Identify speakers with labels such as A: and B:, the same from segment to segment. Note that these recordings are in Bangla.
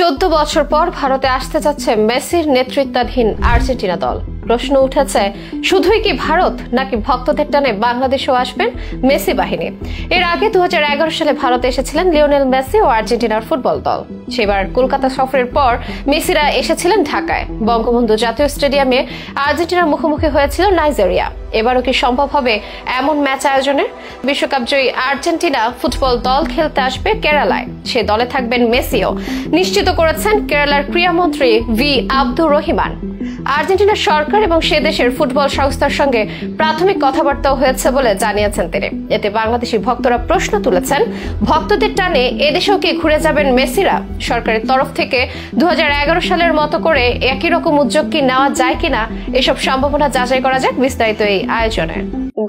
A: 14 বছর পর ভারতে আসতে যাচ্ছে মেসির নেতৃত্বাধীন আর্জেন্টিনা দল। প্রশ্ন উঠেছে, শুধুই কি ভারত নাকি ভক্তদের টানে বাংলাদেশেও আসবেন মেসি বাহিনী? এর আগে 2011 সালে ভারতে এসেছিলেন লিওনেল মেসি ও আর্জেন্টিনার ফুটবল দল। সেবার কলকাতা সফরের পর মেসিরা এসেছিলেন ঢাকায়। বঙ্গবন্ধু জাতীয় স্টেডিয়ামে আর্জেন্টিনার মুখোমুখি হয়েছিল নাইজেরিয়া। এবারও কি সম্ভব হবে এমন ম্যাচ আয়োজনের? বিশ্বকাপ জয়ী আর্জেন্টিনা ফুটবল দল খেলতে আসবে কেরালায়। সে দলে থাকবেন মেসিও, নিশ্চিত করেছেন কেরালার ক্রীড়ামন্ত্রী ভি আব্দুর রহিমান। আর্জেন্টিনার সরকার এবং সে দেশের ফুটবল সংস্থার সঙ্গে প্রাথমিক কথাবার্তাও হয়েছে বলে জানিয়েছেন তিনি। এতে বাংলাদেশি ভক্তরা প্রশ্ন তুলেছেন, ভক্তদের টানে এদেশেও কি ঘুরে যাবেন মেসিরা? সরকারের তরফ থেকে 2011 সালের মতো করে একই রকম উদ্যোগ কি নেওয়া যায় কিনা, এসব সম্ভাবনা যাচাই করা যাক বিস্তারিত এই আয়োজনে।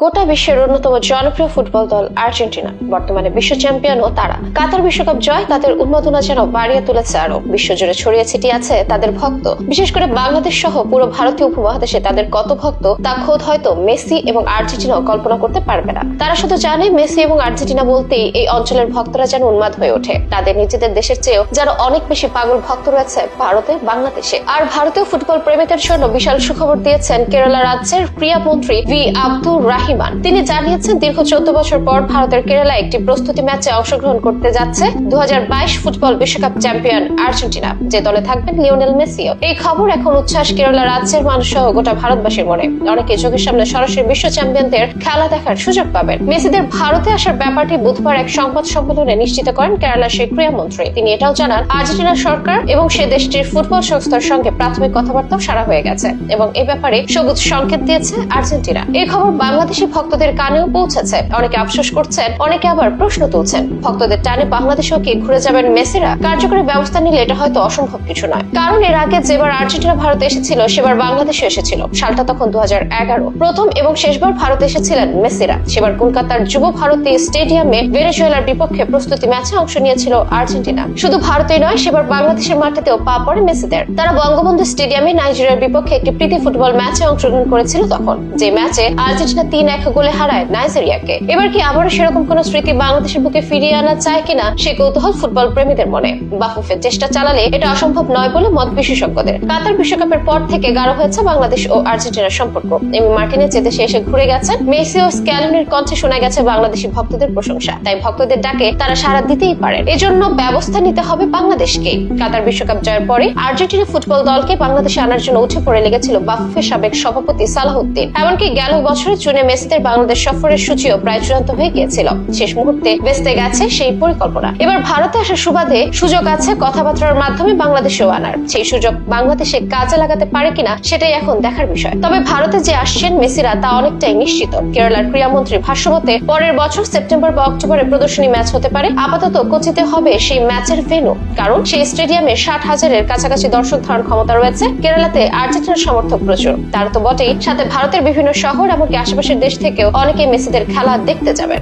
A: গোটা বিশ্বের অন্যতম জনপ্রিয় ফুটবল দল আর্জেন্টিনা, বর্তমানে বিশ্ব চ্যাম্পিয়নও তারা। কাতার বিশ্বকাপ জয় তাদের উন্মাদনা যেন বাড়িয়ে তুলেছে আরো। বিশ্বজুড়ে ছড়িয়ে ছিটিয়ে আছে তাদের ভক্ত। বিশেষ করে বাংলাদেশ সহ পুরো ভারতীয় উপমহাদেশে তাদের কত ভক্ত তা খোদ হয়তো মেসি এবং আর্জেন্টিনাও কল্পনা করতে পারবে না। তারা শুধু জানে মেসি এবং আর্জেন্টিনা বলতেই এই অঞ্চলের ভক্তরা যেন উন্মাদ হয়ে ওঠে। তাদের নিজেদের দেশের চেয়েও যেন অনেক বেশি পাগল ভক্ত রয়েছে ভারতে, বাংলাদেশে। আর ভারতীয় ফুটবল প্রেমীদের জন্য বিশাল সুখবর দিয়েছেন কেরালা রাজ্যের ক্রীড়ামন্ত্রী ভি আব্দুর রহিমান। তিনি জানিয়েছেন, দীর্ঘ 14 বছর পর ভারতের কেরালায় একটি প্রস্তুতি ম্যাচে অংশগ্রহণ করতে যাচ্ছে 2022 ফুটবল বিশ্বকাপ চ্যাম্পিয়ন আর্জেন্টিনা, যে দলে থাকবেন লিওনেল মেসিও। এই খবর এখন উচ্ছ্বাস কেরালা রাজ্যের মানুষ সহ গোটা ভারতবাসীর মনে। অনেকে চোখের সামনে সরাসরি বিশ্ব চ্যাম্পিয়নদের খেলা দেখার সুযোগ পাবেন। মেসিদের ভারতে আসার ব্যাপারটি বুধবার এক সংবাদ সম্মেলনে নিশ্চিত করেন কেরালার সেই ক্রীড়ামন্ত্রী। তিনি এটাও জানান, আর্জেন্টিনার সরকার এবং সে দেশটির ফুটবল সংস্থার সঙ্গে প্রাথমিক কথাবার্তাও সারা হয়ে গেছে এবং এ ব্যাপারে সবুজ সংকেত দিয়েছে আর্জেন্টিনা। এই খবর বাংলাদেশি ভক্তদের কানেও পৌঁছেছে। অনেকে আফসোস করছেন, অনেকে আবার প্রশ্ন তুলছেন, ভক্তদের টানে বাংলাদেশেও কি ঘুরে যাবেন মেসিরা? কার্যকরী ব্যবস্থা নিলে এটা হয়তো অসম্ভব কিছু নয়। কারণ এর আগে যেবার আর্জেন্টিনা ভারতে এসেছিল সেবার বাংলাদেশে এসেছিল। সালটা তখন 2011। প্রথম এবং শেষবার ভারতে এসেছিলেন মেসিরা। সেবার কলকাতার যুব ভারতী স্টেডিয়ামে ভেনেজুয়েলার বিপক্ষে প্রস্তুতি ম্যাচে অংশ নিয়েছিল আর্জেন্টিনা। শুধু ভারতেই নয়, সেবার বাংলাদেশের মাটিতেও পা পড়ে মেসিদের। তারা বঙ্গবন্ধু স্টেডিয়ামে নাইজেরিয়ার বিপক্ষে একটি প্রীতি ফুটবল ম্যাচে অংশগ্রহণ করেছিল তখন, যে ম্যাচে আর্জেন্টিনা 3-1 গোলে হারায় নাইজেরিয়াকে। এবার কি আবারও সেরকম কোন স্মৃতি বাংলাদেশের বুকে ফিরিয়ে আনা চায় কিনা সে কৌতূহল ফুটবল প্রেমীদের মনে। বাফুফে চেষ্টা চালালে এটা অসম্ভব নয় বলে মত বিশেষজ্ঞদের। কাতার বিশ্বকাপের পর থেকে গাঢ় হয়েছে বাংলাদেশ ও আর্জেন্টিনার সম্পর্ক। এমি মার্টিনেজ যে দেশে এসে ঘুরে গেছেন, মেসি ও স্ক্যালোনির কণ্ঠে শোনা গেছে বাংলাদেশি ভক্তদের প্রশংসা। তাই ভক্তদের ডাকে তারা সাড়া দিতেই পারেন। এজন্য ব্যবস্থা নিতে হবে বাংলাদেশকে। কাতার বিশ্বকাপ জয়ের পরে আর্জেন্টিনা ফুটবল দলকে বাংলাদেশে আনার জন্য উঠে পড়ে লেগেছিল বাফুফের সাবেক সভাপতি সালাহউদ্দিন। এমনকি গেল বছরের জুনে মেসিদের বাংলাদেশ সফরের সূচিও প্রায় চূড়ান্ত হয়ে গিয়েছিল। শেষ মুহূর্তে ভেস্তে গেছে সেই পরিকল্পনা। এবার ভারতে আসার সুবাদে সুযোগ আছে কথাবার্তার মাধ্যমে বাংলাদেশেও আনার। সেই সুযোগ বাংলাদেশে কাজে লাগাতে পারে কিনা সেটাই এখন দেখার বিষয়। তবে ভারতে যে আসছেন মেসিরা তা অনেকটাই নিশ্চিত। কেরালার ক্রীড়ামন্ত্রীর ভাষ্যমতে পরের বছর সেপ্টেম্বর বা অক্টোবরে প্রদর্শনী ম্যাচ হতে পারে। আপাতত কোচিতে হবে সেই ম্যাচের ভেন্যু, কারণ সেই স্টেডিয়ামে 60,000-এর কাছাকাছি দর্শক ধারণ ক্ষমতা রয়েছে। কেরালাতে আর্জেন্টিনার সমর্থক প্রচুর, তার তো বটেই, সাথে ভারতের বিভিন্ন শহর এমনকি আশেপাশের দেশ থেকেও অনেকে মেসিদের খেলা দেখতে যাবেন।